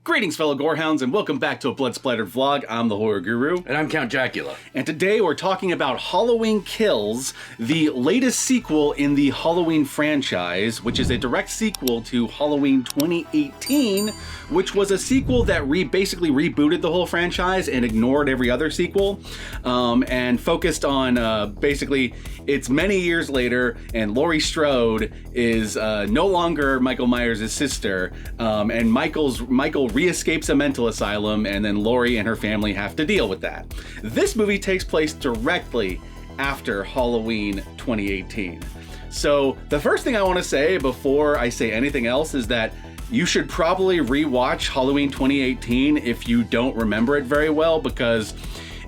Greetings, fellow Gorehounds, and welcome back to a Blood Splattered vlog. I'm the Horror Guru. And I'm Count Jackula. And today we're talking about Halloween Kills, the latest sequel in the Halloween franchise, which is a direct sequel to Halloween 2018, which was a sequel that basically rebooted the whole franchise and ignored every other sequel, and focused on basically it's many years later, and Laurie Strode is no longer Michael Myers' sister, and Michael re-escapes a mental asylum, and then Laurie and her family have to deal with that. This movie takes place directly after Halloween 2018. So the first thing I want to say before I say anything else is that you should probably rewatch Halloween 2018 if you don't remember it very well, because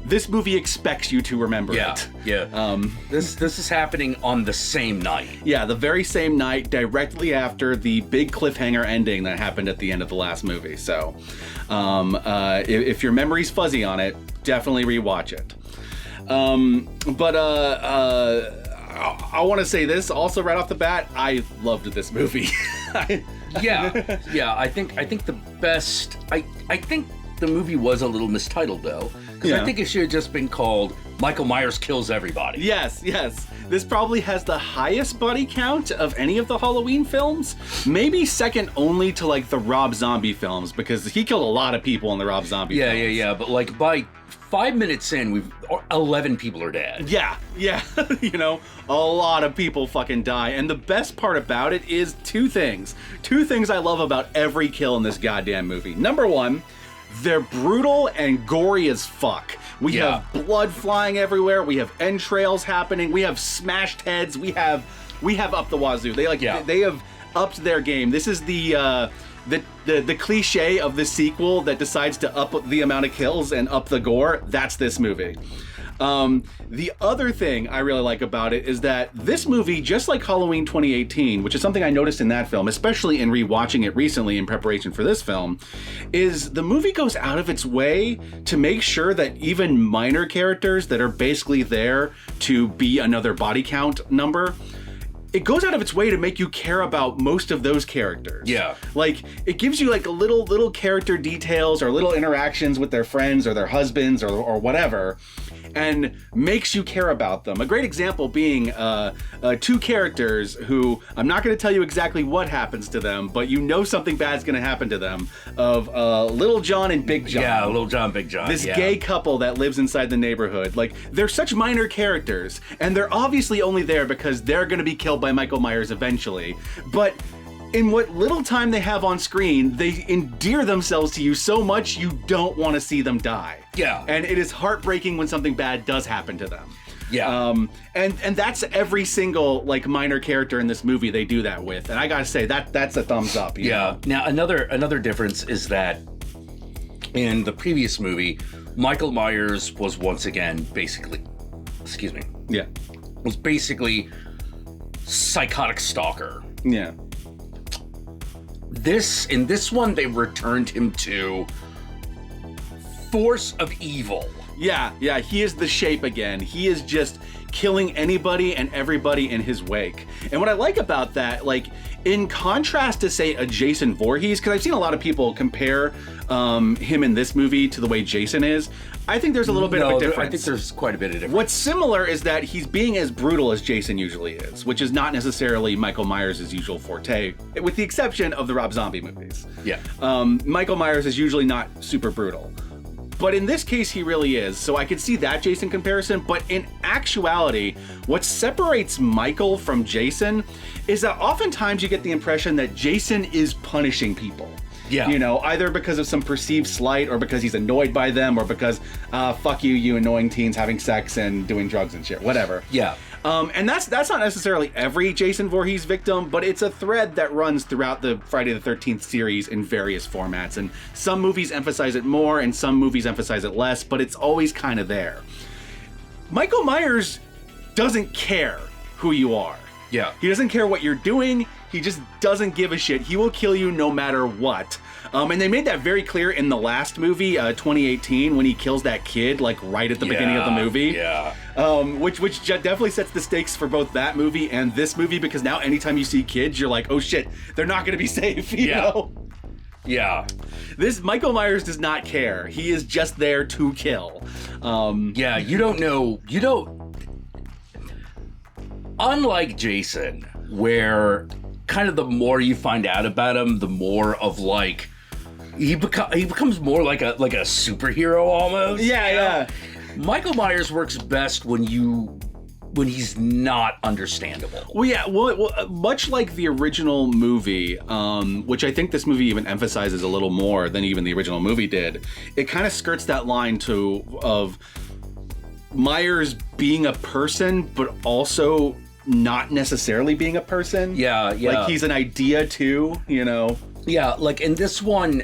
this movie expects you to remember it. Yeah. This is happening on the same night. Yeah, the very same night, directly after the big cliffhanger ending that happened at the end of the last movie. So, if your memory's fuzzy on it, definitely rewatch it. I want to say this also right off the bat. I loved this movie. Yeah. I think the best. I think the movie was a little mistitled though, because I think it should have just been called Michael Myers Kills Everybody. Yes. This probably has the highest body count of any of the Halloween films. Maybe second only to like the Rob Zombie films, because he killed a lot of people in the Rob Zombie films. Yeah. But like by 5 minutes in, 11 people are dead. Yeah. You know, a lot of people fucking die. And the best part about it is two things. Two things I love about every kill in this goddamn movie. Number one, they're brutal and gory as fuck. We have blood flying everywhere. We have entrails happening. We have smashed heads. We have up the wazoo. They have upped their game. This is the cliche of the sequel that decides to up the amount of kills and up the gore. That's this movie. The other thing I really like about it is that this movie, just like Halloween 2018, which is something I noticed in that film, especially in rewatching it recently in preparation for this film, is the movie goes out of its way to make sure that even minor characters that are basically there to be another body count number, it goes out of its way to make you care about most of those characters. Yeah. Like, it gives you like a little character details or little interactions with their friends or their husbands or whatever, and makes you care about them. A great example being two characters who, I'm not going to tell you exactly what happens to them, but you know something bad's going to happen to them, of Little John and Big John. Yeah, Little John, Big John. This gay couple that lives inside the neighborhood. Like, they're such minor characters, and they're obviously only there because they're going to be killed by Michael Myers eventually. But in what little time they have on screen, they endear themselves to you so much you don't want to see them die. Yeah. And it is heartbreaking when something bad does happen to them. Yeah. And that's every single like minor character in this movie they do that with. And I gotta say that's a thumbs up. You know? Now another difference is that in the previous movie, Michael Myers was once again basically, was basically psychotic stalker. Yeah. In this one, they returned him to force of evil. Yeah, he is the Shape again. He is just killing anybody and everybody in his wake. And what I like about that, like, in contrast to, say, a Jason Voorhees, because I've seen a lot of people compare him in this movie to the way Jason is, I think there's a little bit of a difference. I think there's quite a bit of difference. What's similar is that he's being as brutal as Jason usually is, which is not necessarily Michael Myers' usual forte, with the exception of the Rob Zombie movies. Yeah. Michael Myers is usually not super brutal. But in this case, he really is. So I could see that Jason comparison. But in actuality, what separates Michael from Jason is that oftentimes you get the impression that Jason is punishing people. Yeah. You know, either because of some perceived slight or because he's annoyed by them or because, fuck you, you annoying teens having sex and doing drugs and shit, whatever. Yeah. And that's not necessarily every Jason Voorhees victim, but it's a thread that runs throughout the Friday the 13th series in various formats. And some movies emphasize it more and some movies emphasize it less, but it's always kind of there. Michael Myers doesn't care who you are. Yeah. He doesn't care what you're doing. He just doesn't give a shit. He will kill you no matter what. And they made that very clear in the last movie, 2018, when he kills that kid, like right at the beginning of the movie. Yeah. Which definitely sets the stakes for both that movie and this movie, because now anytime you see kids, you're like, oh shit, they're not going to be safe, you know? Yeah. This Michael Myers does not care. He is just there to kill. Yeah, you don't know. You don't. Unlike Jason, where kind of the more you find out about him, the more of like he becomes more like a superhero almost. Yeah. Michael Myers works best when he's not understandable. Well, much like the original movie, which I think this movie even emphasizes a little more than even the original movie did, it kind of skirts that line of Myers being a person, but also not necessarily being a person. Yeah. Like he's an idea too, you know? Yeah, like in this one,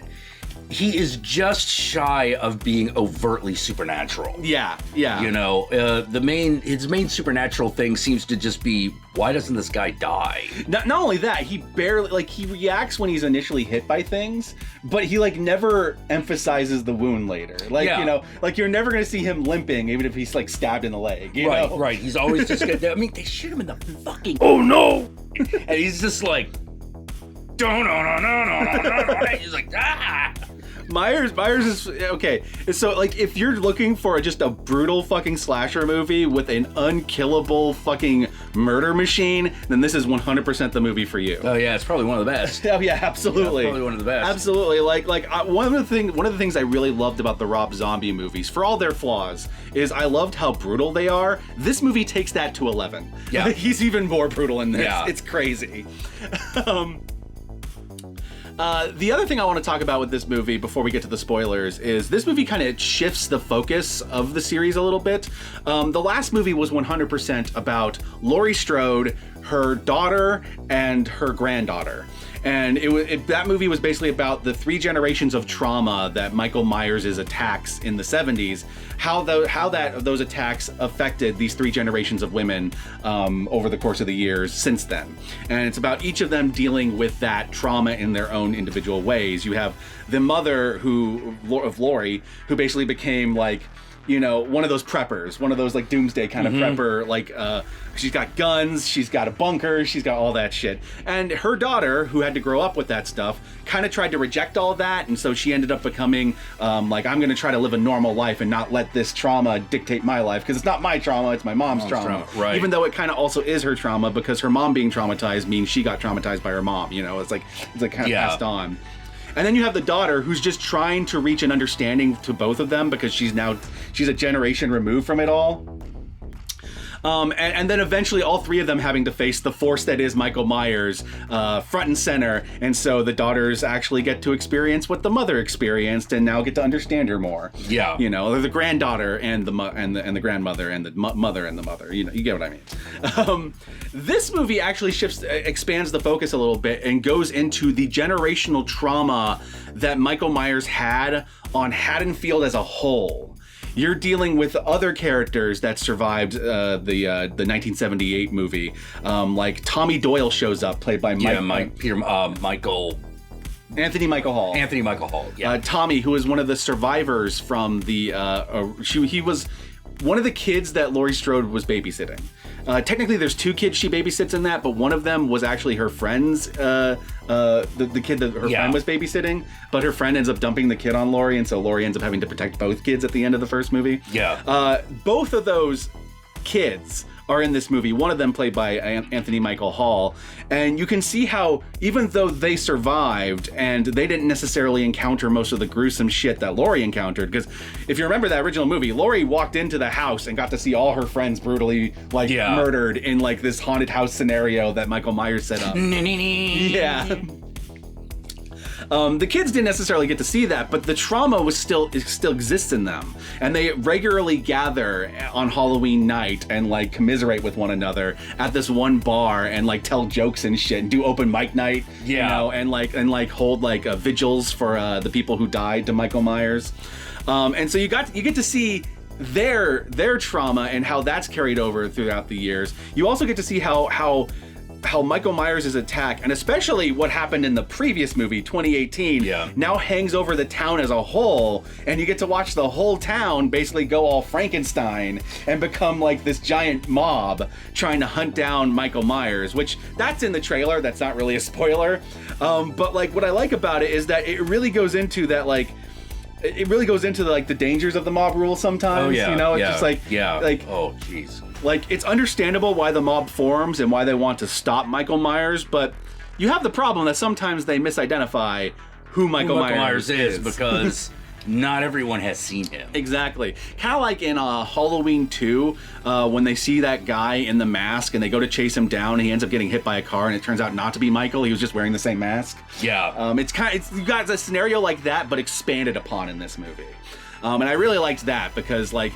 he is just shy of being overtly supernatural. Yeah. You know, his main supernatural thing seems to just be, why doesn't this guy die? Not only that, he barely, he reacts when he's initially hit by things, but he, never emphasizes the wound later. You know, you're never going to see him limping, even if he's, stabbed in the leg. You know? Right. He's always just going to, I mean, they shoot him in the fucking, oh no! And he's just like, no. He's like, ah! Myers is okay. So if you're looking for just a brutal fucking slasher movie with an unkillable fucking murder machine, then this is 100% the movie for you. Oh yeah, it's probably one of the best. Oh yeah, absolutely. Yeah, probably one of the best. Absolutely. One of the things I really loved about the Rob Zombie movies, for all their flaws, is I loved how brutal they are. This movie takes that to 11. Yeah. He's even more brutal in this. Yeah. It's crazy. The other thing I want to talk about with this movie before we get to the spoilers is this movie kind of shifts the focus of the series a little bit. The last movie was 100% about Laurie Strode, her daughter, and her granddaughter. And that movie was basically about the 3 generations of trauma that Michael Myers' attacks in the 70s, how those attacks affected these 3 generations of women over the course of the years since then. And it's about each of them dealing with that trauma in their own individual ways. You have the mother of Laurie, who basically became one of those preppers, one of those doomsday kind of prepper, she's got guns, she's got a bunker, she's got all that shit. And her daughter, who had to grow up with that stuff, kind of tried to reject all that, and so she ended up becoming I'm going to try to live a normal life and not let this trauma dictate my life, because it's not my trauma, it's my mom's trauma. Right. Even though it kind of also is her trauma, because her mom being traumatized means she got traumatized by her mom, it's kind of passed on. And then you have the daughter, who's just trying to reach an understanding to both of them, because she's a generation removed from it all. And then eventually all 3 of them having to face the force that is Michael Myers front and center. And so the daughters actually get to experience what the mother experienced and now get to understand her more. Yeah. They're the granddaughter and the grandmother and the mother and the mother. You get what I mean. This movie actually expands the focus a little bit and goes into the generational trauma that Michael Myers had on Haddonfield as a whole. You're dealing with other characters that survived the 1978 movie. Tommy Doyle shows up, played by Anthony Michael Hall. Yeah. Tommy, who is one of the survivors from the he was one of the kids that Laurie Strode was babysitting. Technically, there's 2 kids she babysits in that, but one of them was actually her friend's, the kid that her friend was babysitting, but her friend ends up dumping the kid on Laurie, and so Laurie ends up having to protect both kids at the end of the first movie. Yeah. Both of those kids are in this movie, one of them played by Anthony Michael Hall, and you can see how, even though they survived and they didn't necessarily encounter most of the gruesome shit that Laurie encountered, because if you remember that original movie, Laurie walked into the house and got to see all her friends brutally murdered in this haunted house scenario that Michael Myers set up. Yeah. The kids didn't necessarily get to see that, but the trauma still exists in them, and they regularly gather on Halloween night and commiserate with one another at this one bar and tell jokes and shit and do open mic night, and hold vigils for the people who died to Michael Myers, and so you get to see their trauma and how that's carried over throughout the years. You also get to see how Michael Myers' attack, and especially what happened in the previous movie, 2018, now hangs over the town as a whole, and you get to watch the whole town basically go all Frankenstein and become like this giant mob trying to hunt down Michael Myers, which that's in the trailer. That's not really a spoiler. But like what I like about it is that it really goes into that like, it really goes into like the dangers of the mob rule sometimes. Oh, yeah, you know, it's yeah, just like, like, oh jeez. Like, it's understandable why the mob forms and why they want to stop Michael Myers, but you have the problem that sometimes they misidentify who Michael Myers is because not everyone has seen him. Exactly. Kind of like in Halloween 2, when they see that guy in the mask and they go to chase him down and he ends up getting hit by a car and it turns out not to be Michael. He was just wearing the same mask. Yeah. You got a scenario like that, but expanded upon in this movie. And I really liked that because, like,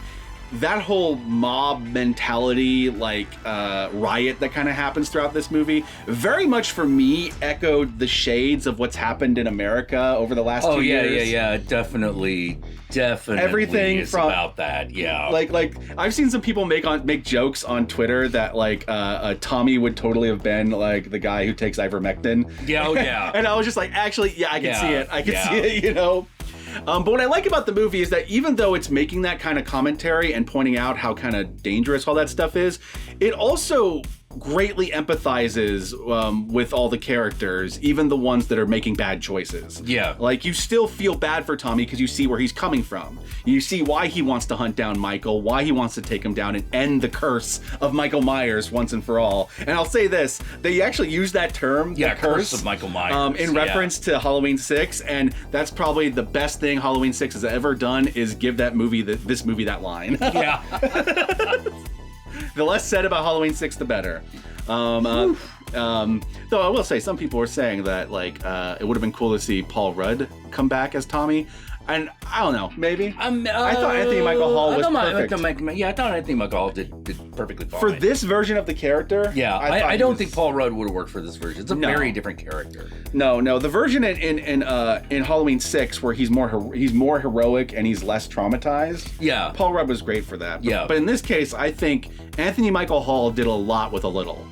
that whole mob mentality, like, riot that kind of happens throughout this movie, very much for me echoed the shades of what's happened in America over the last 2 years. Yeah, definitely everything is from about that. Yeah, like I've seen some people make jokes on Twitter that like Tommy would totally have been like the guy who takes ivermectin. Yeah, oh yeah. And I was just like, actually, yeah, I can see it. I can see it, you know. But what I like about the movie is that even though it's making that kind of commentary and pointing out how kind of dangerous all that stuff is, it also greatly empathizes with all the characters, even the ones that are making bad choices. Yeah. Like, you still feel bad for Tommy because you see where he's coming from. You see why he wants to hunt down Michael, why he wants to take him down and end the curse of Michael Myers once and for all. And I'll say this, they actually use that term, the curse of Michael Myers, in reference to Halloween 6, and that's probably the best thing Halloween 6 has ever done is give that movie, this movie that line. Yeah. The less said about Halloween 6, the better. Though I will say, some people were saying that like it would have been cool to see Paul Rudd come back as Tommy. And I don't know, maybe. I thought Anthony Michael Hall was perfect. I thought Anthony Michael Hall did perfectly fine. For this version of the character? Yeah, I don't think Paul Rudd would have worked for this version. It's a very different character. No. The version in Halloween 6 where he's more heroic and he's less traumatized. Yeah. Paul Rudd was great for that. Yeah. But in this case, I think Anthony Michael Hall did a lot with a little.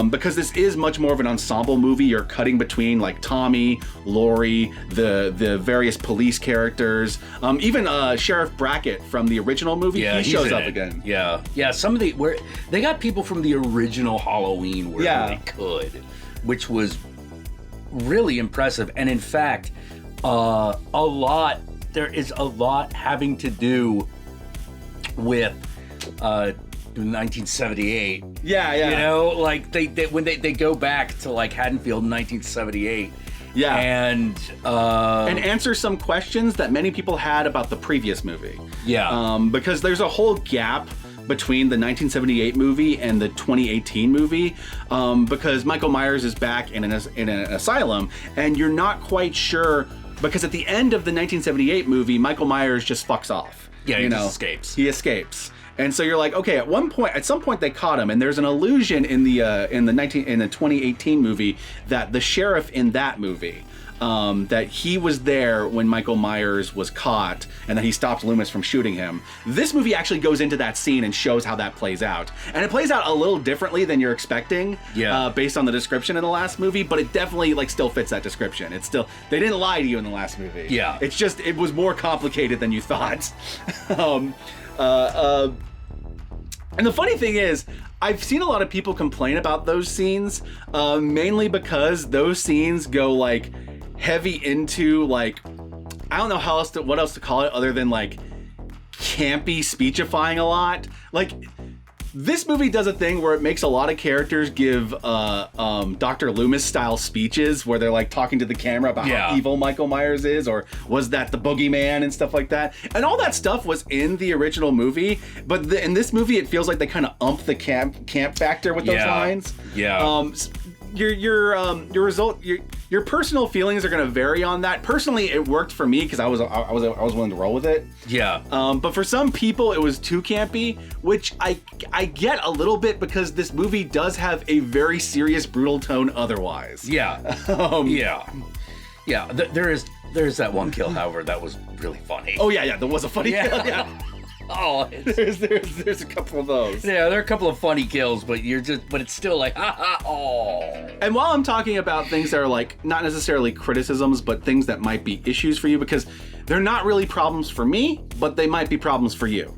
Because this is much more of an ensemble movie. You're cutting between like Tommy, Laurie, the various police characters, even Sheriff Brackett from the original movie. He shows up again. Yeah. Some of where they got people from the original Halloween where they could, which was really impressive. And in fact, there is a lot having to do with 1978. Yeah. You know, like they when they go back to like Haddonfield in 1978. Yeah. And answer some questions that many people had about the previous movie. Yeah. Because there's a whole gap between the 1978 movie and the 2018 movie, because Michael Myers is back in an asylum, and you're not quite sure, because at the end of the 1978 movie, Michael Myers just fucks off. Yeah, he just escapes. He escapes. And so you're like, okay, at some point they caught him, and there's an illusion in the 2018 movie that the sheriff in that movie, that he was there when Michael Myers was caught, and that he stopped Loomis from shooting him. This movie actually goes into that scene and shows how that plays out, and it plays out a little differently than you're expecting, based on the description in the last movie. But it definitely like still fits that description. It's still, they didn't lie to you in the last movie. Yeah, it's just, it was more complicated than you thought. And the funny thing is, I've seen a lot of people complain about those scenes, mainly because those scenes go like heavy into like, I don't know what else to call it other than like campy speechifying a lot. Like, this movie does a thing where it makes a lot of characters give Dr. Loomis style speeches where they're like talking to the camera about how evil Michael Myers is, or was that the boogeyman and stuff like that. And all that stuff was in the original movie, but in this movie it feels like they kind of ump the camp factor with those lines. Yeah. Your personal feelings are going to vary on that. Personally, it worked for me because I was willing to roll with it. Yeah. But for some people, it was too campy, which I get a little bit because this movie does have a very serious, brutal tone otherwise. Yeah. There is that one kill, however, that was really funny. Oh yeah, there was a funny kill. Yeah. Oh, there's a couple of those. Yeah, there are a couple of funny kills, but it's still like, ha ha, oh. And while I'm talking about things that are like not necessarily criticisms, but things that might be issues for you, because they're not really problems for me, but they might be problems for you.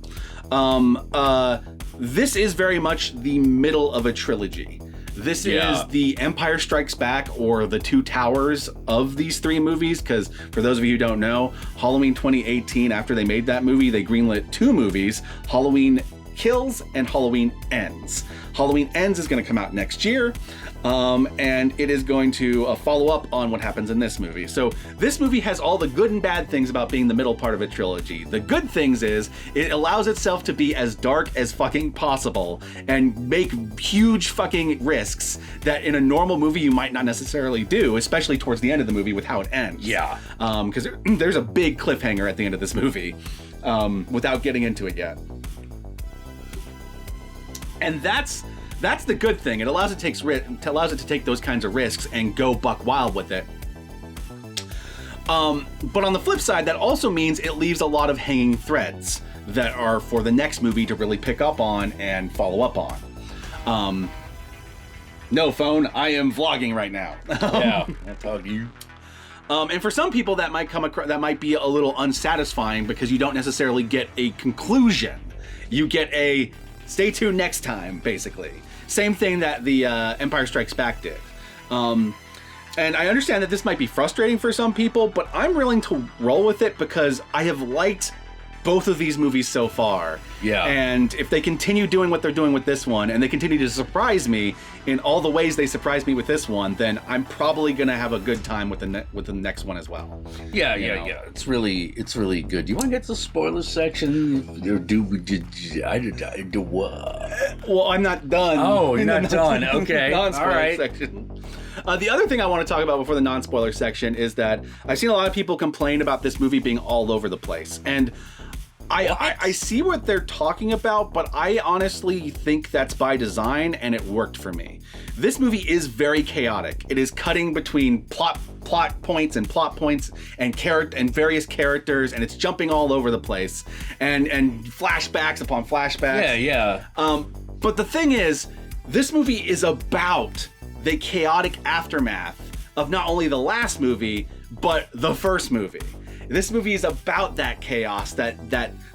This is very much the middle of a trilogy. This is the Empire Strikes Back, or the Two Towers of these three movies, because for those of you who don't know, Halloween 2018, after they made that movie, they greenlit two movies, Halloween Kills and Halloween Ends. Halloween Ends is going to come out next year, and it is going to follow up on what happens in this movie. So this movie has all the good and bad things about being the middle part of a trilogy. The good things is it allows itself to be as dark as fucking possible and make huge fucking risks that in a normal movie you might not necessarily do, especially towards the end of the movie with how it ends. Yeah. Because there's a big cliffhanger at the end of this movie, without getting into it yet. And that's the good thing. It allows it to take those kinds of risks and go buck wild with it. But on the flip side, that also means it leaves a lot of hanging threads that are for the next movie to really pick up on and follow up on. No phone, I am vlogging right now. Yeah, that's all you. And for some people, that might be a little unsatisfying because you don't necessarily get a conclusion. You get a stay tuned next time, basically. Same thing that the Empire Strikes Back did. And I understand that this might be frustrating for some people, but I'm willing to roll with it because I have liked both of these movies so far. Yeah. And if they continue doing what they're doing with this one, and they continue to surprise me in all the ways they surprised me with this one, then I'm probably gonna have a good time with the next one as well. Yeah. It's really good. Do you want to get to the spoilers section? Or do what? Well, I'm not done. Oh, you're not done. Okay. Non-spoiler all right. section. The other thing I want to talk about before the non-spoiler section is that I've seen a lot of people complain about this movie being all over the place, and I see what they're talking about, but I honestly think that's by design, and it worked for me. This movie is very chaotic. It is cutting between plot points and various characters, and it's jumping all over the place, and flashbacks upon flashbacks. Yeah. But the thing is, this movie is about the chaotic aftermath of not only the last movie, but the first movie. This movie is about that chaos that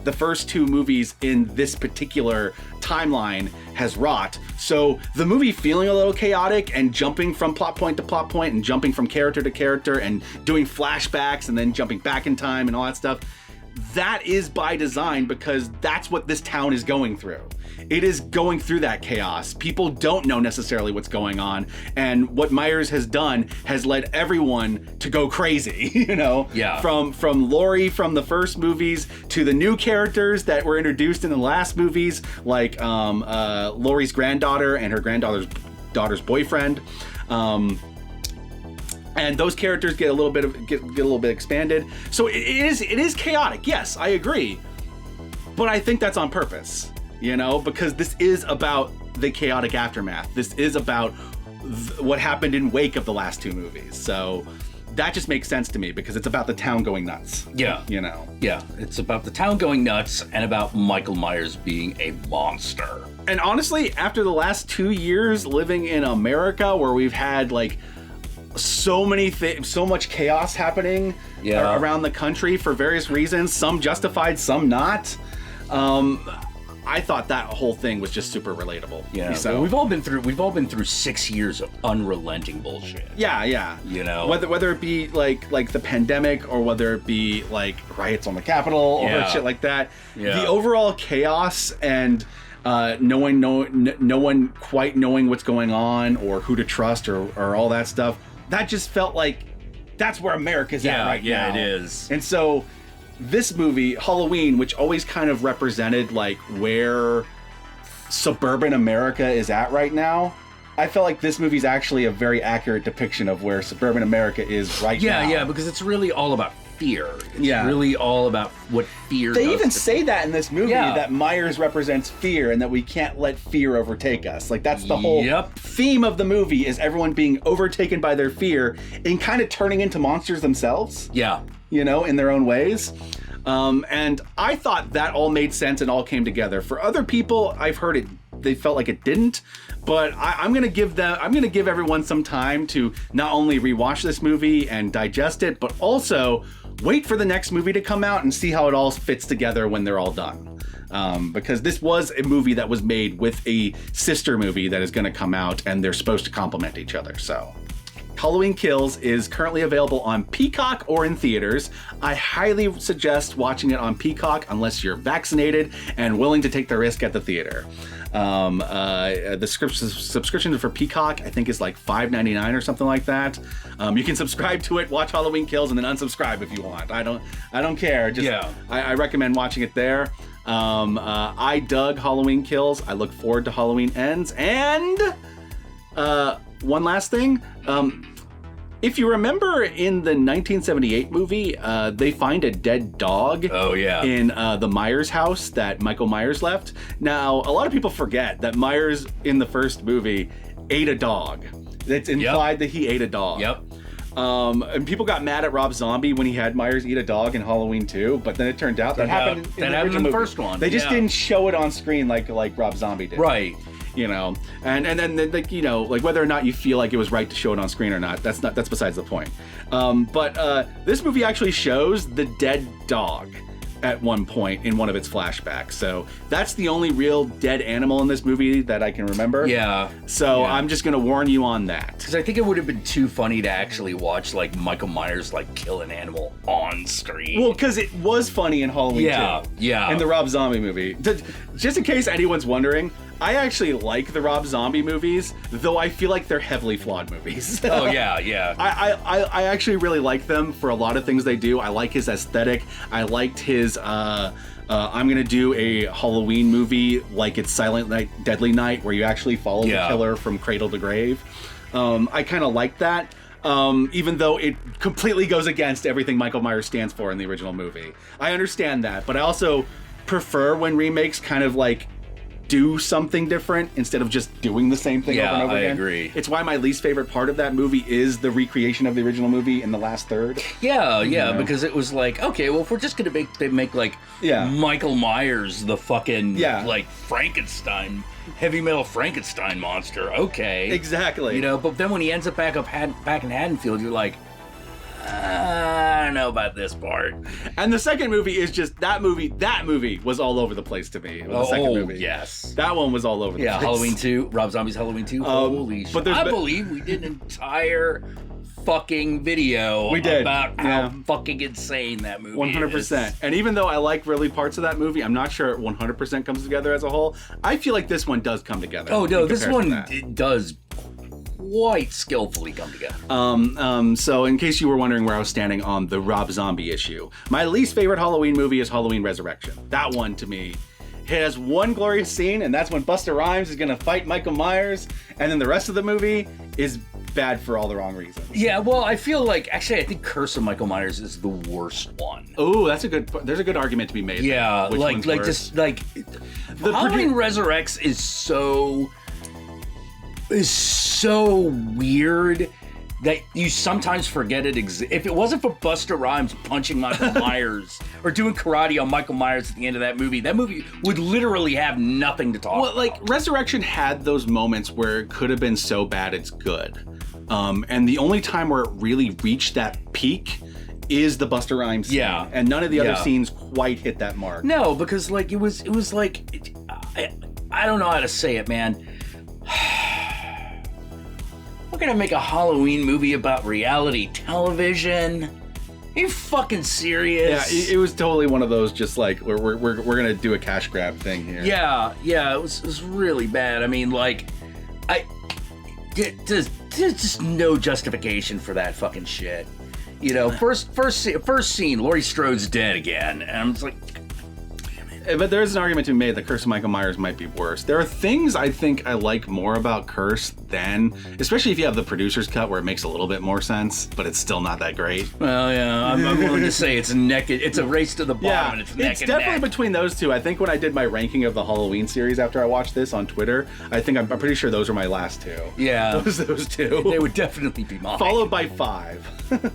the first two movies in this particular timeline has wrought. So the movie feeling a little chaotic and jumping from plot point to plot point and jumping from character to character and doing flashbacks and then jumping back in time and all that stuff, that is by design because that's what this town is going through. It is going through that chaos. People don't know necessarily what's going on, and what Myers has done has led everyone to go crazy, you know? Yeah. From Laurie from the first movies to the new characters that were introduced in the last movies, like Laurie's granddaughter and her daughter's boyfriend. And those characters get a little bit expanded. So it is chaotic. Yes, I agree. But I think that's on purpose, you know, because this is about the chaotic aftermath. This is about what happened in wake of the last two movies. So that just makes sense to me because it's about the town going nuts. Yeah. You know. Yeah, it's about the town going nuts and about Michael Myers being a monster. And honestly, after the last 2 years living in America where we've had like so much chaos happening around the country for various reasons, some justified, some not. I thought that whole thing was just super relatable. Yeah, so well, we've all been through 6 years of unrelenting bullshit. Yeah. You know, whether it be like the pandemic or whether it be like riots on the Capitol or shit like that. Yeah. The overall chaos and no one quite knowing what's going on or who to trust or all that stuff. That just felt like that's where America's at right now. Yeah, it is. And so this movie, Halloween, which always kind of represented like where suburban America is at right now, I felt like this movie's actually a very accurate depiction of where suburban America is right now. Yeah, because it's really all about fear. It's really all about what fear They does even to say that in this movie, that Myers represents fear and that we can't let fear overtake us. Like, that's the whole theme of the movie, is everyone being overtaken by their fear and kind of turning into monsters themselves. Yeah. You know, in their own ways. And I thought that all made sense and all came together. For other people, I've heard they felt like it didn't. But I'm gonna give everyone some time to not only rewatch this movie and digest it, but also wait for the next movie to come out and see how it all fits together when they're all done. Because this was a movie that was made with a sister movie that is going to come out, and they're supposed to complement each other. So, Halloween Kills is currently available on Peacock or in theaters. I highly suggest watching it on Peacock unless you're vaccinated and willing to take the risk at the theater. The subscription for Peacock, I think, is like $5.99 or something like that. You can subscribe to it, watch Halloween Kills, and then unsubscribe if you want. I don't care. I recommend watching it there. I dug Halloween Kills. I look forward to Halloween Ends. And one last thing. If you remember in the 1978 movie, they find a dead dog in the Myers house that Michael Myers left. Now, a lot of people forget that Myers in the first movie ate a dog. It's implied that he ate a dog. Yep. And people got mad at Rob Zombie when he had Myers eat a dog in Halloween 2, but then it turned out that happened in the first one. They just didn't show it on screen like Rob Zombie did. Right. You know, and then like, you know, like whether or not you feel like it was right to show it on screen or not, that's besides the point. But this movie actually shows the dead dog at one point in one of its flashbacks. So that's the only real dead animal in this movie that I can remember. Yeah. So I'm just going to warn you on that. Because I think it would have been too funny to actually watch like Michael Myers like kill an animal on screen. Well, because it was funny in Halloween 2. Yeah. In the Rob Zombie movie. Just in case anyone's wondering, I actually like the Rob Zombie movies, though I feel like they're heavily flawed movies. Oh, yeah. I actually really like them for a lot of things they do. I like his aesthetic. I liked his, I'm going to do a Halloween movie like it's Silent Night, Deadly Night, where you actually follow the killer from cradle to grave. I kind of like that. Even though it completely goes against everything Michael Myers stands for in the original movie. I understand that, but I also prefer when remakes kind of like do something different instead of just doing the same thing over and over again. I agree. It's why my least favorite part of that movie is the recreation of the original movie in the last third. Yeah, because it was like, okay, well, if we're just gonna make like Michael Myers the fucking like Frankenstein, heavy metal Frankenstein monster, okay. Exactly. You know, but then when he ends up back in Haddonfield, you're like, I don't know about this part. And the second movie is just that movie was all over the place to me. The second movie. Yes. That one was all over the place. Halloween 2, Rob Zombie's Halloween 2. Holy shit. I believe we did an entire fucking video about how fucking insane that movie 100%. And even though I like really parts of that movie, I'm not sure it 100% comes together as a whole. I feel like this one does come together. Oh no, this one it does quite skillfully come together. So in case you were wondering where I was standing on the Rob Zombie issue, my least favorite Halloween movie is Halloween Resurrection. That one, to me, has one glorious scene, and that's when Busta Rhymes is gonna fight Michael Myers, and then the rest of the movie is bad for all the wrong reasons. Yeah, well, I feel like, actually, I think Curse of Michael Myers is the worst one. Oh, there's a good argument to be made. Yeah, like just like the Halloween Resurrects is so weird that you sometimes forget it exists. If it wasn't for Busta Rhymes punching Michael Myers or doing karate on Michael Myers at the end of that movie would literally have nothing to talk about. Well, like, Resurrection had those moments where it could have been so bad it's good. And the only time where it really reached that peak is the Busta Rhymes scene. Yeah. And none of the other scenes quite hit that mark. No, because like it was like, I don't know how to say it, man. We're gonna make a Halloween movie about reality television? Are you fucking serious? Yeah, it was totally one of those just like we're gonna do a cash grab thing here. Yeah, it was really bad. I mean, like, there's just no justification for that fucking shit. You know, first scene, Laurie Strode's dead again, and I'm just like. But there's an argument to be made that Curse of Michael Myers might be worse. There are things I think I like more about Curse than, especially if you have the producer's cut where it makes a little bit more sense, but it's still not that great. Well, yeah, I'm willing to say it's a race to the bottom, and it's neck and neck. It's definitely between those two. I think when I did my ranking of the Halloween series after I watched this on Twitter, I'm pretty sure those were my last two. Yeah. Those two. They would definitely be mine. Followed by 5.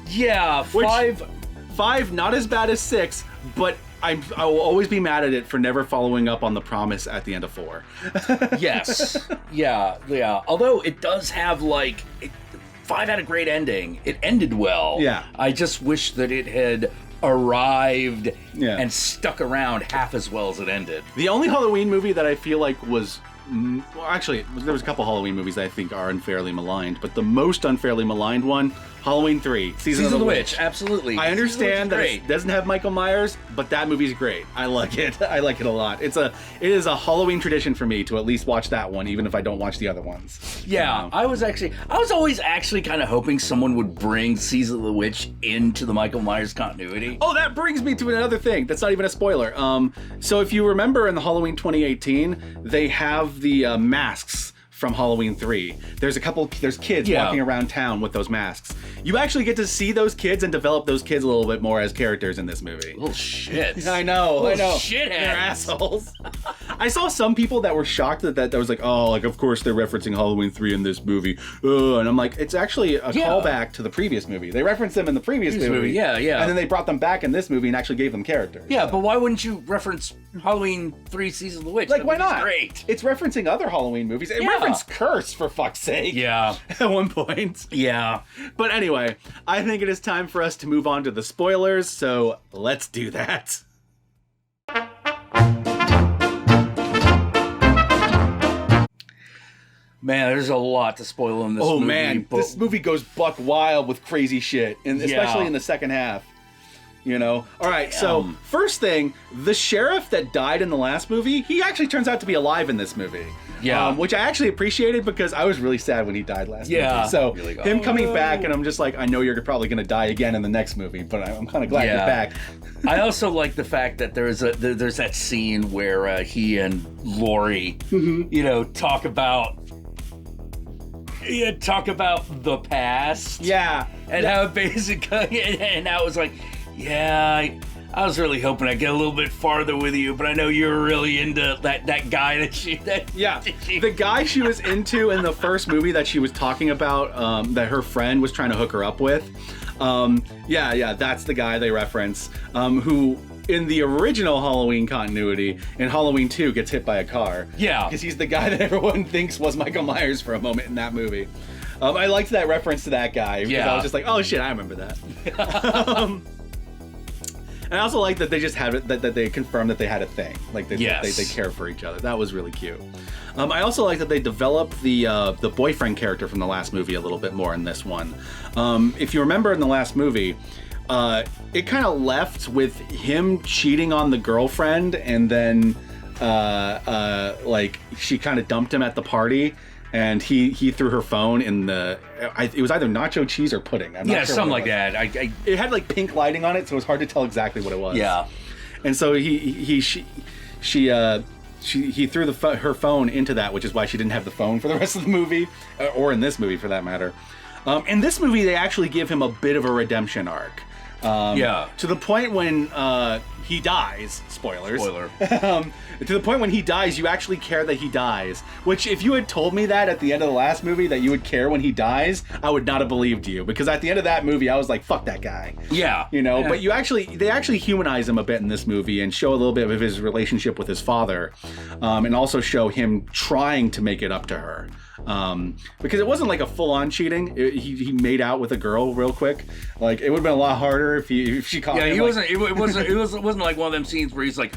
Yeah, 5... 5, not as bad as 6, but I will always be mad at it for never following up on the promise at the end of 4. Yes. Yeah. Although it does have 5 had a great ending. It ended well. Yeah. I just wish that it had arrived and stuck around half as well as it ended. The only Halloween movie that I feel like was... Well, actually, there was a couple Halloween movies that I think are unfairly maligned, but the most unfairly maligned one, Halloween 3, Season of the Witch. Absolutely. I understand that it doesn't have Michael Myers, but that movie's great. I like it. I like it a lot. It is a Halloween tradition for me to at least watch that one, even if I don't watch the other ones. Yeah, I was always actually kind of hoping someone would bring Season of the Witch into the Michael Myers continuity. Oh, that brings me to another thing. That's not even a spoiler. So if you remember in the Halloween 2018, they have the masks from Halloween 3. There's kids walking around town with those masks. You actually get to see those kids and develop those kids a little bit more as characters in this movie. Little shits. I know. Shitheads. They're assholes. I saw some people that were shocked that was like, oh, like, of course they're referencing Halloween 3 in this movie. And I'm like, it's actually a callback to the previous movie. They referenced them in the previous movie. Yeah. And then they brought them back in this movie and actually gave them characters. Yeah, but why wouldn't you reference Halloween 3 Season of the Witch? Like, why not? Great. It's referencing other Halloween movies. It referenced Curse, for fuck's sake. Yeah. At one point. Yeah. But anyway, I think it is time for us to move on to the spoilers, so let's do that. Man, there's a lot to spoil in this movie. Oh man, this movie goes buck wild with crazy shit, and especially in the second half. You know? Alright, so first thing, the sheriff that died in the last movie, he actually turns out to be alive in this movie. Yeah. Which I actually appreciated because I was really sad when he died last movie. So him coming back, and I'm just like, I know you're probably going to die again in the next movie, but I'm kind of glad you're back. I also like the fact that there's that scene where he and Lori, talk about the past. Yeah. And how basically, and I was like, I was really hoping I'd get a little bit farther with you, but I know you're really into that guy the guy she was into in the first movie that she was talking about, that her friend was trying to hook her up with. That's the guy they reference, who in the original Halloween continuity, in Halloween 2, gets hit by a car. Yeah. Because he's the guy that everyone thinks was Michael Myers for a moment in that movie. I liked that reference to that guy, because I was just like, oh shit, I remember that. And I also like that they just had it, that they confirmed that they had a thing. Like they care for each other. That was really cute. I also like that they developed the boyfriend character from the last movie a little bit more in this one. If you remember in the last movie, it kind of left with him cheating on the girlfriend, and then she kind of dumped him at the party. And he threw her phone in it was either nacho cheese or pudding. I'm not sure something like that. It had like pink lighting on it, so it was hard to tell exactly what it was. Yeah. And so she threw her phone into that, which is why she didn't have the phone for the rest of the movie, or in this movie for that matter. In this movie, they actually give him a bit of a redemption arc. To the point when he dies. Spoilers. Spoiler. To the point when he dies, you actually care that he dies. Which, if you had told me that at the end of the last movie, that you would care when he dies, I would not have believed you. Because at the end of that movie, I was like, fuck that guy. Yeah. But they actually humanize him a bit in this movie and show a little bit of his relationship with his father. And also show him trying to make it up to her. Because it wasn't like a full-on cheating. He made out with a girl real quick. Like, it would have been a lot harder if she caught him. Yeah, it wasn't like one of them scenes where he's like,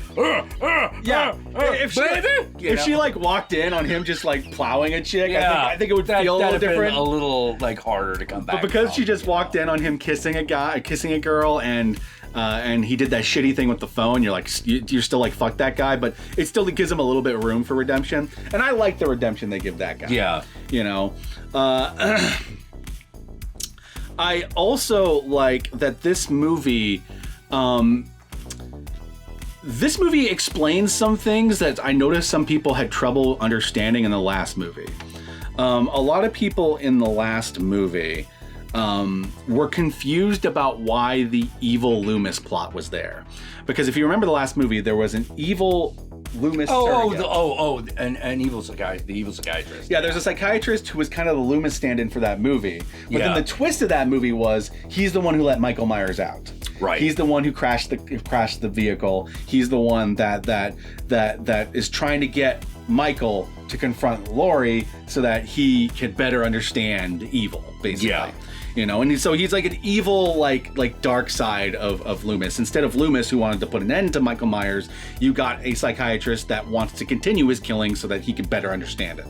if she like walked in on him just like plowing a chick, I think it would feel a little different. A little like harder to come back. But because she just walked in on him kissing a girl, and he did that shitty thing with the phone, you're like, you're still like, fuck that guy, but it still gives him a little bit of room for redemption, and I like the redemption they give that guy. Yeah. I also like that this movie explains some things that I noticed some people had trouble understanding in the last movie. A lot of people in the last movie were confused about why the evil Loomis plot was there. Because if you remember the last movie, there was an evil Loomis surrogate. An evil psychiatrist. The evil psychiatrist. Yeah, there's a psychiatrist who was kind of the Loomis stand-in for that movie. But then the twist of that movie was he's the one who let Michael Myers out. Right. He's the one who crashed the vehicle. He's the one that is trying to get Michael to confront Laurie so that he can better understand evil, basically. Yeah. You know, and so he's like an evil, like dark side of Loomis. Instead of Loomis, who wanted to put an end to Michael Myers, you got a psychiatrist that wants to continue his killing so that he can better understand it.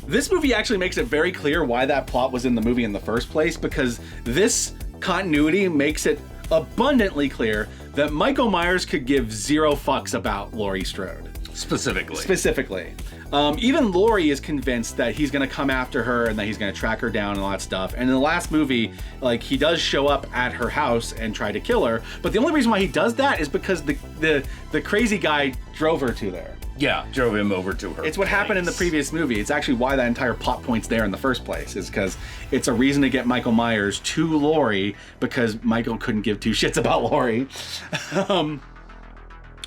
This movie actually makes it very clear why that plot was in the movie in the first place, because this continuity makes it abundantly clear that Michael Myers could give zero fucks about Laurie Strode. Specifically. Even Laurie is convinced that he's going to come after her and that he's going to track her down and all that stuff. And in the last movie, like, he does show up at her house and try to kill her. But the only reason why he does that is because the crazy guy drove her to there. Yeah, drove him over to her. It's what happened in the previous movie. It's actually why that entire plot point's there in the first place, is because it's a reason to get Michael Myers to Laurie, because Michael couldn't give two shits about Laurie.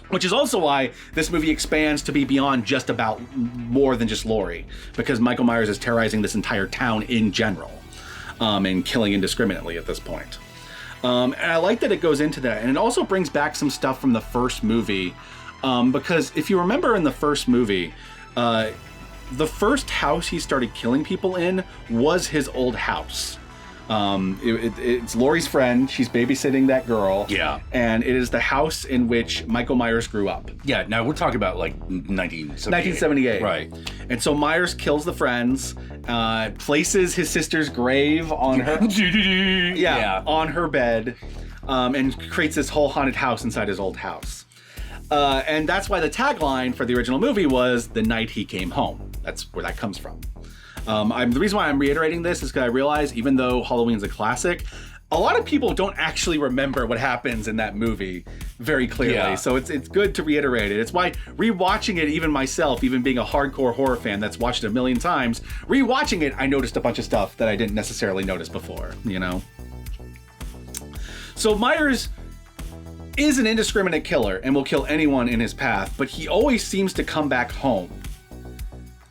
Which is also why this movie expands to be beyond just about more than just Laurie, because Michael Myers is terrorizing this entire town in general, and killing indiscriminately at this point. And I like that it goes into that, and it also brings back some stuff from the first movie, because if you remember in the first movie, the first house he started killing people in was his old house. It's Laurie's friend. She's babysitting that girl. Yeah. And it is the house in which Michael Myers grew up. Yeah, now we're talking about like 1978. Right. And so Myers kills the friends, places his sister's grave on her on her bed, and creates this whole haunted house inside his old house. And that's why the tagline for the original movie was "The Night He Came Home." That's where that comes from. The reason why I'm reiterating this is because I realize, even though Halloween's a classic, a lot of people don't actually remember what happens in that movie very clearly. Yeah. So it's good to reiterate it. It's why rewatching it, even myself, even being a hardcore horror fan that's watched it a million times, rewatching it, I noticed a bunch of stuff that I didn't necessarily notice before, you know? So Myers is an indiscriminate killer and will kill anyone in his path, but he always seems to come back home.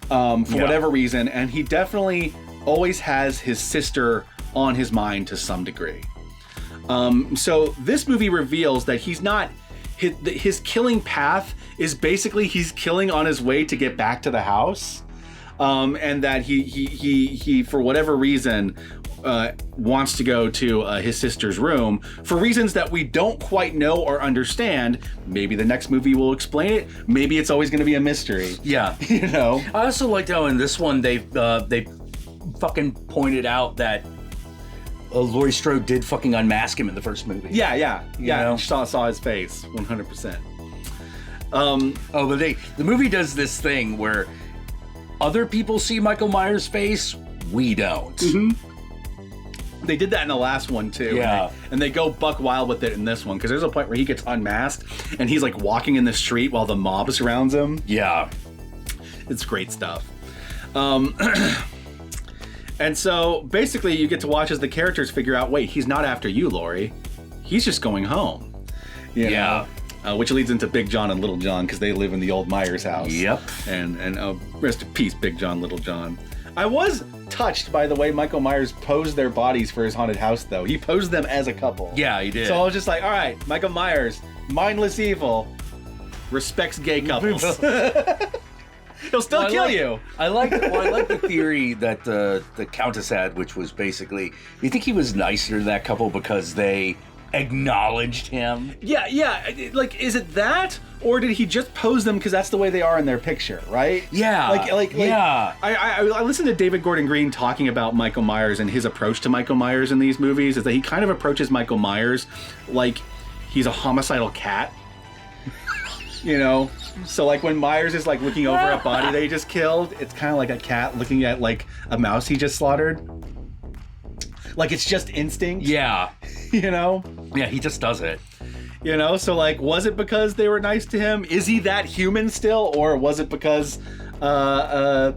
For whatever reason, and he definitely always has his sister on his mind to some degree. So this movie reveals that he's not, his killing path is basically he's killing on his way to get back to the house, and that he for whatever reason wants to go to his sister's room for reasons that we don't quite know or understand. Maybe the next movie will explain it. Maybe it's always going to be a mystery. Yeah. You know? I also liked how in this one they fucking pointed out that Laurie Strode did fucking unmask him in the first movie. Yeah. You know? Saw his face 100%. But the movie does this thing where other people see Michael Myers' face, we don't. Mm-hmm. They did that in the last one too. Yeah. And they go buck wild with it in this one, because there's a point where he gets unmasked and he's like walking in the street while the mob surrounds him. Yeah. It's great stuff. And so basically you get to watch as the characters figure out, wait, he's not after you, Laurie. He's just going home. You know? Which leads into Big John and Little John, because they live in the old Myers house. Yep. And rest in peace, Big John, Little John. I was touched by the way Michael Myers posed their bodies for his haunted house, though. He posed them as a couple. Yeah, he did. So I was just like, all right, Michael Myers, mindless evil, respects gay couples. He'll still kill you. I like the theory that the Countess had, which was basically, you think he was nicer to that couple because they acknowledged him? Yeah. Like, is it that? Or did he just pose them because that's the way they are in their picture, right? Yeah. Yeah. I listened to David Gordon Green talking about Michael Myers and his approach to Michael Myers in these movies, is that he kind of approaches Michael Myers like he's a homicidal cat. You know? So like when Myers is like looking over a body that he just killed, it's kind of like a cat looking at like a mouse he just slaughtered. Like it's just instinct. Yeah. You know? Yeah, he just does it. You know, so like, was it because they were nice to him? Is he that human still? Or was it because he saw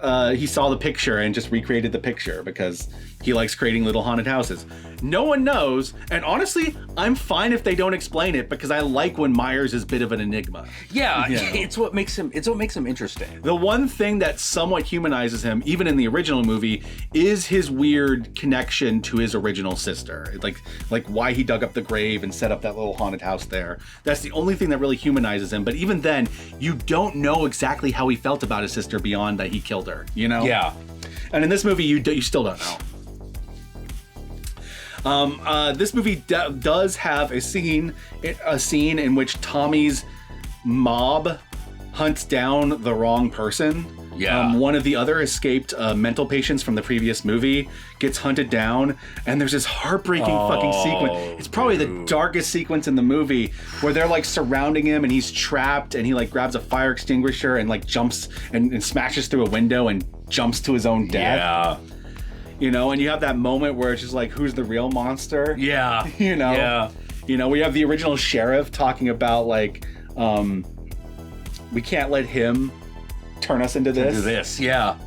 the picture and just recreated the picture? Because He likes creating little haunted houses. No one knows, and honestly, I'm fine if they don't explain it because I like when Myers is a bit of an enigma. Yeah, it's what makes him interesting. The one thing that somewhat humanizes him, even in the original movie, is his weird connection to his original sister. Like why he dug up the grave and set up that little haunted house there. That's the only thing that really humanizes him. But even then, you don't know exactly how he felt about his sister beyond that he killed her, you know? Yeah. And in this movie, you still don't know. This movie does have a scene in which Tommy's mob hunts down the wrong person. Yeah. One of the other escaped mental patients from the previous movie gets hunted down, and there's this heartbreaking fucking sequence. It's probably the darkest sequence in the movie, where they're like surrounding him and he's trapped, and he like grabs a fire extinguisher and like jumps and smashes through a window and jumps to his own death. Yeah. You know, and you have that moment where it's just like, who's the real monster? Yeah. You know? Yeah. You know, we have the original sheriff talking about like, we can't let him turn us into this. Yeah.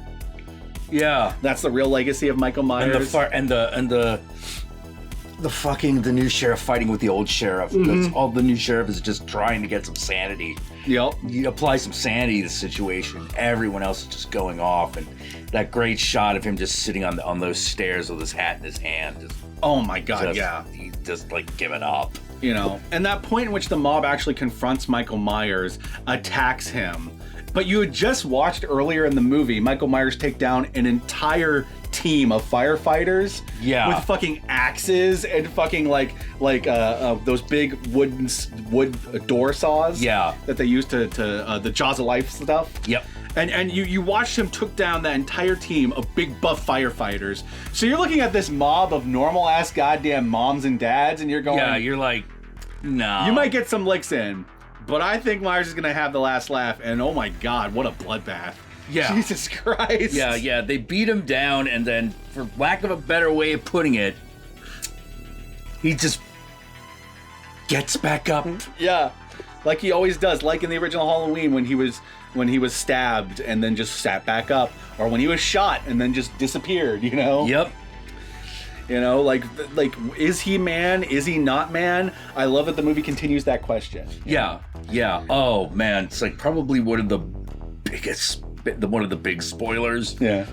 Yeah. That's the real legacy of Michael Myers. And the new sheriff fighting with the old sheriff. Because all the new sheriff is just trying to get some sanity. Yep. You apply some sanity to the situation. Everyone else is just going off, and that great shot of him just sitting on those stairs with his hat in his hand. Just, oh my God, yeah. He's just like giving up. You know, and that point in which the mob actually confronts Michael Myers, attacks him. But you had just watched earlier in the movie Michael Myers take down an entire team of firefighters. Yeah. With fucking axes and fucking like those big wood door saws. Yeah. That they use to the Jaws of Life stuff. Yep. And you watched him took down that entire team of big buff firefighters. So you're looking at this mob of normal ass goddamn moms and dads, and you're going, yeah, you're like, no. You might get some licks in, but I think Myers is gonna have the last laugh. And oh my God, what a bloodbath! Yeah. Jesus Christ. Yeah. They beat him down, and then, for lack of a better way of putting it, he just gets back up. Yeah, like he always does. Like in the original Halloween, when he was stabbed and then just sat back up, or when he was shot and then just disappeared. You know. Yep. You know, like, is he man? Is he not man? I love that the movie continues that question. Yeah. Oh man, it's like probably one of the big spoilers. Yeah.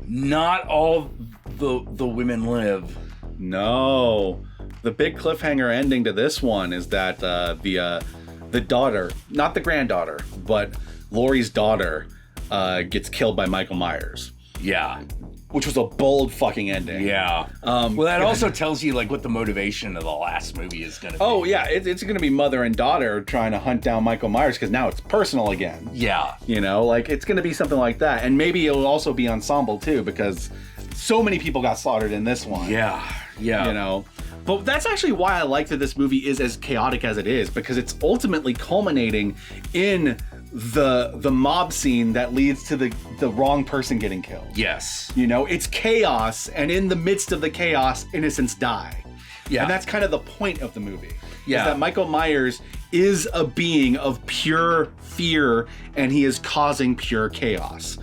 Not all the women live. No. The big cliffhanger ending to this one is that the daughter, not the granddaughter, but Laurie's daughter, gets killed by Michael Myers. Yeah. Which was a bold fucking ending. Yeah. Well, that also tells you like what the motivation of the last movie is going to be. Oh, yeah. It's going to be mother and daughter trying to hunt down Michael Myers because now it's personal again. Yeah. You know, like it's going to be something like that. And maybe it'll also be ensemble too because so many people got slaughtered in this one. Yeah. You know. But that's actually why I like that this movie is as chaotic as it is, because it's ultimately culminating in the mob scene that leads to the wrong person getting killed. Yes. You know, it's chaos, and in the midst of the chaos, innocents die. Yeah. And that's kind of the point of the movie. Yeah. Is that Michael Myers is a being of pure fear, and he is causing pure chaos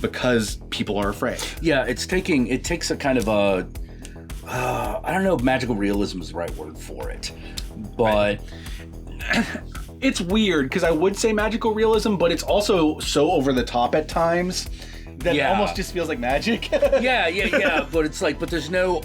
because people are afraid. Yeah, it takes a kind of a I don't know if magical realism is the right word for it, but it's weird because I would say magical realism, but it's also so over the top at times that it almost just feels like magic. yeah. But it's like, but there's no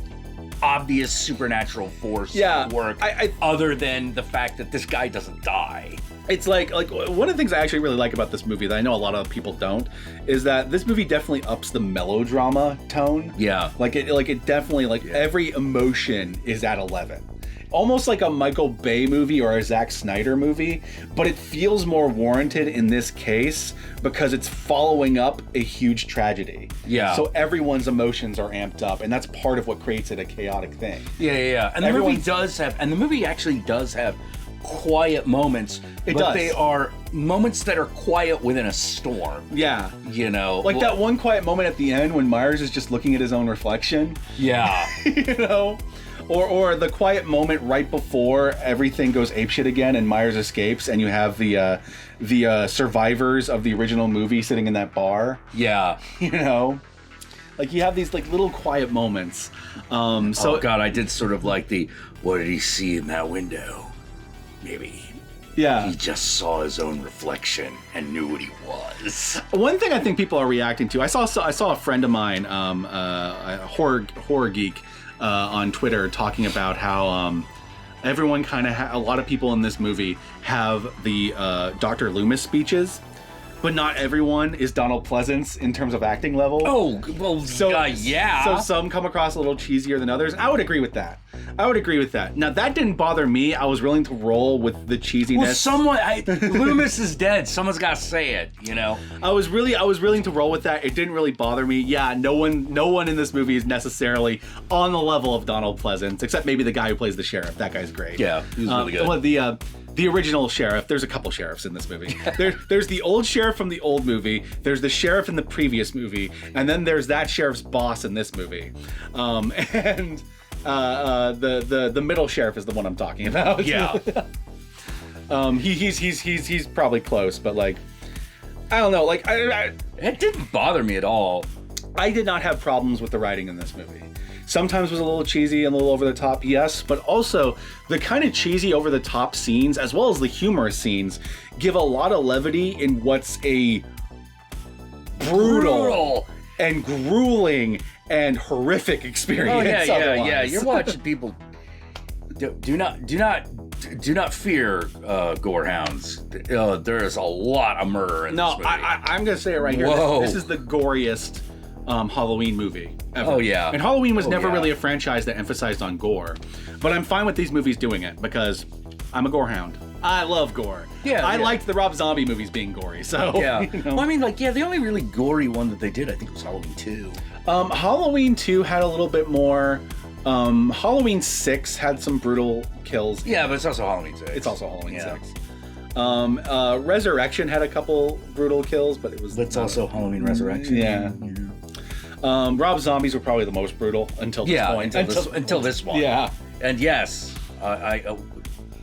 obvious supernatural force at work other than the fact that this guy doesn't die. It's like one of the things I actually really like about this movie that I know a lot of people don't is that this movie definitely ups the melodrama tone. Yeah. It definitely every emotion is at 11. Almost like a Michael Bay movie or a Zack Snyder movie, but it feels more warranted in this case because it's following up a huge tragedy. Yeah. So everyone's emotions are amped up, and that's part of what creates it a chaotic thing. Yeah. And the movie actually does have quiet moments, but they are moments that are quiet within a storm. Yeah. You know? Like that one quiet moment at the end when Myers is just looking at his own reflection. Yeah. You know? Or the quiet moment right before everything goes apeshit again and Myers escapes, and you have the survivors of the original movie sitting in that bar. Yeah. You know? Like, you have these, like, little quiet moments. Oh, God, I did sort of like what did he see in that window? Maybe yeah, he just saw his own reflection and knew what he was. One thing I think people are reacting to, I saw a friend of mine, a horror geek, on Twitter talking about how everyone kind of, a lot of people in this movie have the Dr. Loomis speeches, but not everyone is Donald Pleasance in terms of acting level. Oh, well, yeah. So some come across a little cheesier than others. I would agree with that. Now, that didn't bother me. I was willing to roll with the cheesiness. Well, Loomis is dead. Someone's got to say it, you know? I was willing to roll with that. It didn't really bother me. Yeah, no one in this movie is necessarily on the level of Donald Pleasance, except maybe the guy who plays the sheriff. That guy's great. Yeah, he's really good. Well, the original sheriff, there's a couple sheriffs in this movie. There's the old sheriff from the old movie, there's the sheriff in the previous movie, and then there's that sheriff's boss in this movie. And the middle sheriff is the one I'm talking about. Yeah. He's probably close, but like, I don't know, like, it didn't bother me at all. I did not have problems with the writing in this movie. Sometimes it was a little cheesy and a little over the top, yes, but also the kind of cheesy over the top scenes, as well as the humorous scenes, give a lot of levity in what's a brutal and grueling and horrific experience. Yeah. You're watching people. Do not fear gorehounds. There is a lot of murder in this movie. I'm gonna say it right here. Whoa. This is the goriest Halloween movie ever. Oh yeah. And Halloween was never really a franchise that emphasized on gore, but I'm fine with these movies doing it because I'm a gorehound. I love gore. Yeah. I liked the Rob Zombie movies being gory, so yeah. You know. Well, I mean, like, yeah, the only really gory one that they did, I think, was Halloween 2. Halloween 2 had a little bit more. Halloween 6 had some brutal kills. Yeah, but it's also Halloween 6. It's also Halloween 6. Resurrection had a couple brutal kills, but it was. That's also Halloween Resurrection. Yeah. Rob Zombies were probably the most brutal until this point. Until this one. Yeah. And yes, I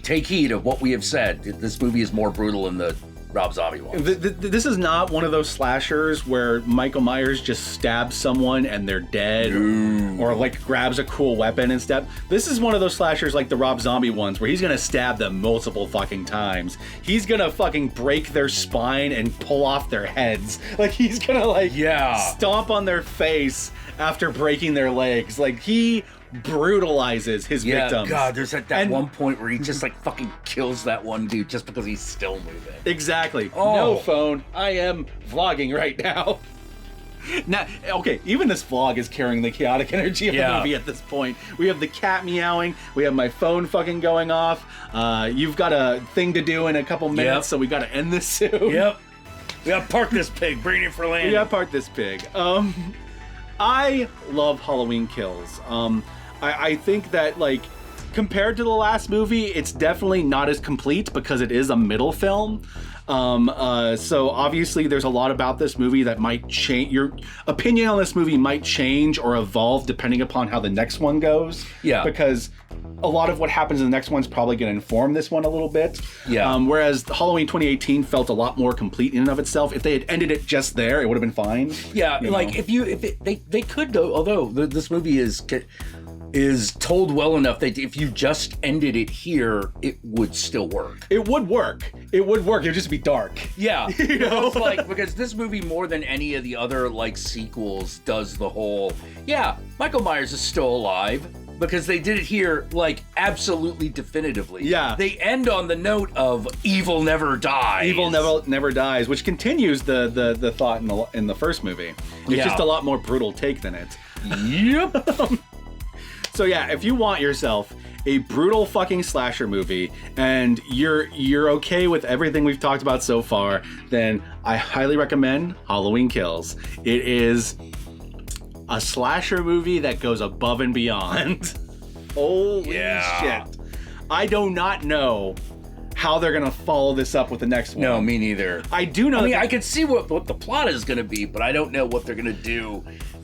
take heed of what we have said. This movie is more brutal than the Rob Zombie one. This is not one of those slashers where Michael Myers just stabs someone and they're dead, or like grabs a cool weapon and stab. This is one of those slashers like the Rob Zombie ones where he's gonna stab them multiple fucking times. He's gonna fucking break their spine and pull off their heads. Like he's gonna stomp on their face after breaking their legs. Like he brutalizes his victims. God, there's that one point where he just like fucking kills that one dude just because he's still moving. Exactly. Oh. No phone. I am vlogging right now. Now, okay, even this vlog is carrying the chaotic energy of the movie at this point. We have the cat meowing. We have my phone fucking going off. You've got a thing to do in a couple minutes, so we got to end this soon. Yep. We got to park this pig. Bring it for landing. We got to park this pig. I love Halloween Kills. I think that, like, compared to the last movie, it's definitely not as complete because it is a middle film. So obviously there's a lot about this movie that might change. Your opinion on this movie might change or evolve depending upon how the next one goes. Yeah. Because a lot of what happens in the next one's probably going to inform this one a little bit. Yeah. Whereas Halloween 2018 felt a lot more complete in and of itself. If they had ended it just there, it would have been fine. Yeah. Like they could though, although this movie is told well enough that if you just ended it here, it would still work. It would work. It would just be dark. Yeah. You know? It's like, because this movie, more than any of the other, like, sequels, does the whole, Michael Myers is still alive, because they did it here, like, absolutely definitively. Yeah. They end on the note of evil never dies. Evil never dies, which continues the thought in the first movie. It's just a lot more brutal take than it. Yep. So yeah, if you want yourself a brutal fucking slasher movie and you're okay with everything we've talked about so far, then I highly recommend Halloween Kills. It is a slasher movie that goes above and beyond. Holy shit. I do not know how they're gonna follow this up with the next one. No, me neither. I do know. I mean, I can see what the plot is gonna be, but I don't know what they're gonna do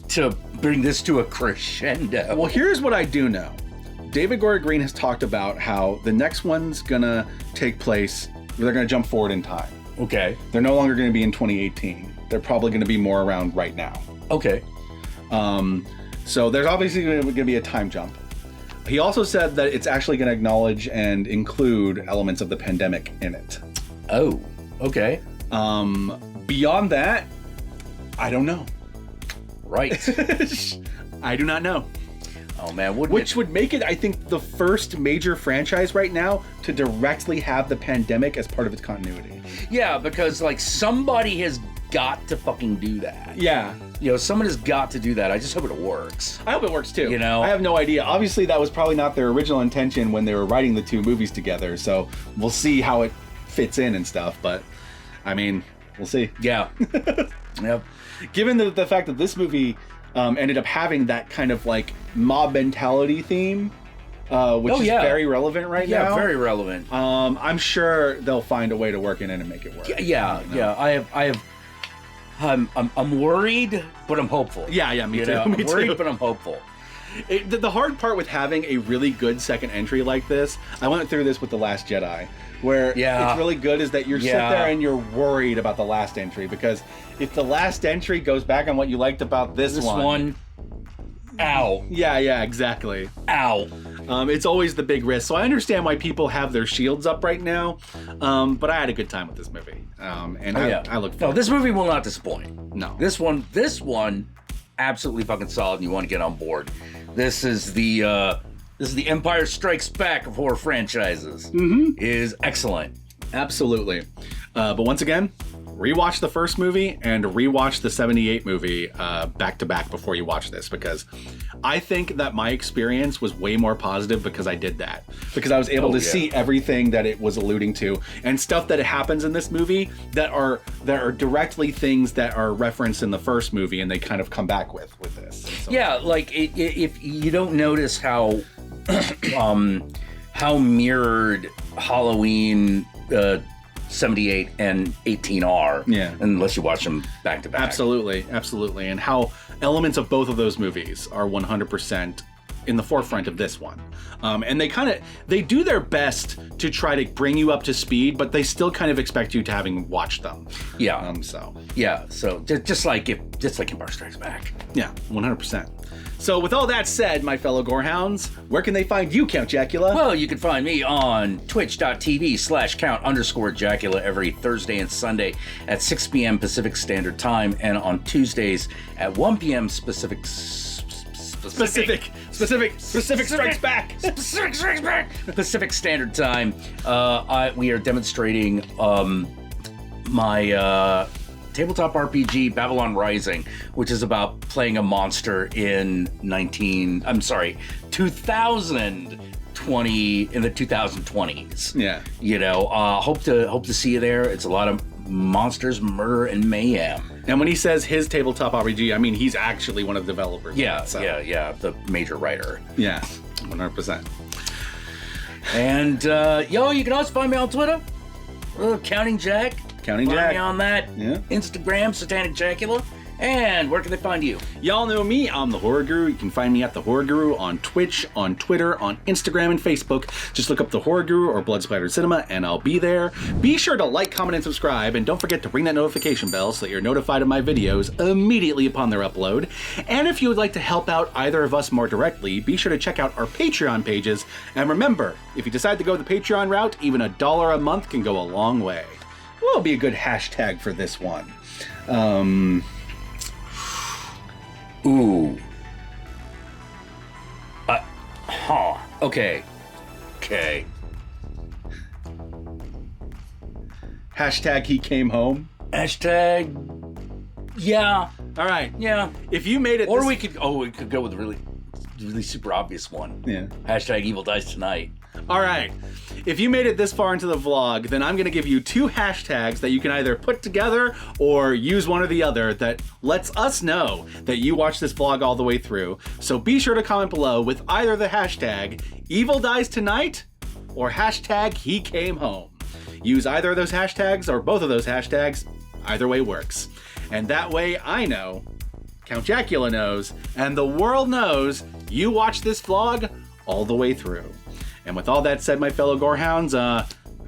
to bring this to a crescendo. Well, here's what I do know. David Gordon Green has talked about how the next one's gonna take place, they're gonna jump forward in time. Okay. They're no longer gonna be in 2018. They're probably gonna be more around right now. Okay. So there's obviously gonna be a time jump. He also said that it's actually gonna acknowledge and include elements of the pandemic in it. Oh, okay. Beyond that, I don't know. Right. I do not know. Oh man, Which would make it, I think, the first major franchise right now to directly have the pandemic as part of its continuity. Yeah, because like somebody has got to fucking do that. Yeah. You know, someone has got to do that. I just hope it works. I hope it works too. You know? I have no idea. Obviously, that was probably not their original intention when they were writing the two movies together, so we'll see how it fits in and stuff, but I mean, we'll see. Yeah. Yep. Given the fact that this movie ended up having that kind of like mob mentality theme, which is very relevant right now. Yeah, very relevant. I'm sure they'll find a way to work it in and make it work. Yeah. I'm worried, but I'm hopeful. Yeah, me too. I'm Me worried, too. but I'm hopeful. The hard part with having a really good second entry like this, I went through this with The Last Jedi, where it's really good, is that you're sit there and you're worried about the last entry, because if the last entry goes back on what you liked about this one, ow. Yeah, exactly. Ow. It's always the big risk. So I understand why people have their shields up right now, but I had a good time with this movie, and I look forward. No, this movie will not disappoint. No. This one, absolutely fucking solid, and you want to get on board. This is the Empire Strikes Back of horror franchises. Mm-hmm. Is excellent. Absolutely. But once again, rewatch the first movie and rewatch the 78 movie back to back before you watch this, because I think that my experience was way more positive because I did that. Because I was able to see everything that it was alluding to, and stuff that happens in this movie that are directly things that are referenced in the first movie, and they kind of come back with this. So. Yeah, like if you don't notice how mirrored Halloween 78 and 18 are, unless you watch them back to back. Absolutely. And how elements of both of those movies are 100% in the forefront of this one. And they do their best to try to bring you up to speed, but they still kind of expect you to having watched them. Yeah. So just like Empire Strikes Back. Yeah, 100%. So with all that said, my fellow Gorehounds, where can they find you, Count Jackula? Well, you can find me on twitch.tv/count_Jackula every Thursday and Sunday at 6 p.m. Pacific Standard Time, and on Tuesdays at 1 p.m. Specific Strikes Back. Pacific Standard Time. We are demonstrating my tabletop RPG Babylon Rising, which is about playing a monster in 2020, in the 2020s. Yeah. You know, hope to see you there. It's a lot of monsters, murder, and mayhem. And when he says his tabletop RPG, I mean he's actually one of the developers. Yeah, the major writer. Yeah, 100%. And you can also find me on Twitter, Counting Jack. Find me on that. Yeah. Instagram, Satanic Jackula. And where can they find you? Y'all know me. I'm the Horror Guru. You can find me at the Horror Guru on Twitch, on Twitter, on Instagram, and Facebook. Just look up the Horror Guru or Blood Splattered Cinema, and I'll be there. Be sure to like, comment, and subscribe, and don't forget to ring that notification bell so that you're notified of my videos immediately upon their upload. And if you would like to help out either of us more directly, be sure to check out our Patreon pages. And remember, if you decide to go the Patreon route, even $1 a month can go a long way. What'll be a good hashtag for this one? Ooh. Okay. Hashtag he came home. Hashtag. Yeah. All right. Yeah. If you made it, or we could go with a really super obvious one. Yeah. Hashtag Evil Dies Tonight. All right. If you made it this far into the vlog, then I'm going to give you 2 hashtags that you can either put together or use one or the other that lets us know that you watched this vlog all the way through. So be sure to comment below with either the hashtag Evil Dies Tonight or hashtag He Came Home. Use either of those hashtags or both of those hashtags. Either way works. And that way I know, Count Jackula knows, and the world knows you watched this vlog all the way through. And with all that said, my fellow Gorehounds,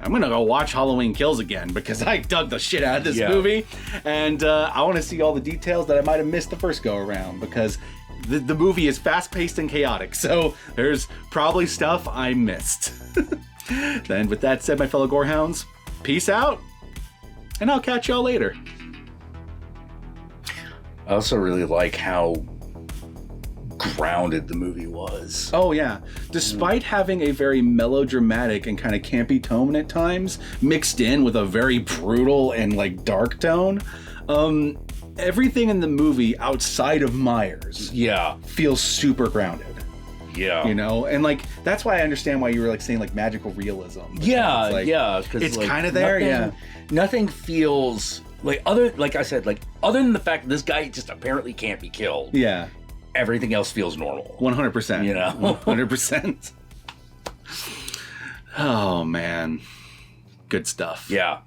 I'm gonna go watch Halloween Kills again because I dug the shit out of this movie, and I want to see all the details that I might have missed the first go around because the movie is fast-paced and chaotic, so there's probably stuff I missed. Then with that said, my fellow Gorehounds, peace out, and I'll catch y'all later. I also really like how grounded the movie was. Oh yeah, despite having a very melodramatic and kind of campy tone at times, mixed in with a very brutal and like dark tone, everything in the movie outside of Myers feels super grounded. Yeah. You know, and like that's why I understand why you were like saying like magical realism. Yeah, it's like, because it's like, kind of there. Nothing feels like other than the fact that this guy just apparently can't be killed. Yeah. Everything else feels normal. 100%. You know? 100%. Oh man. Good stuff. Yeah.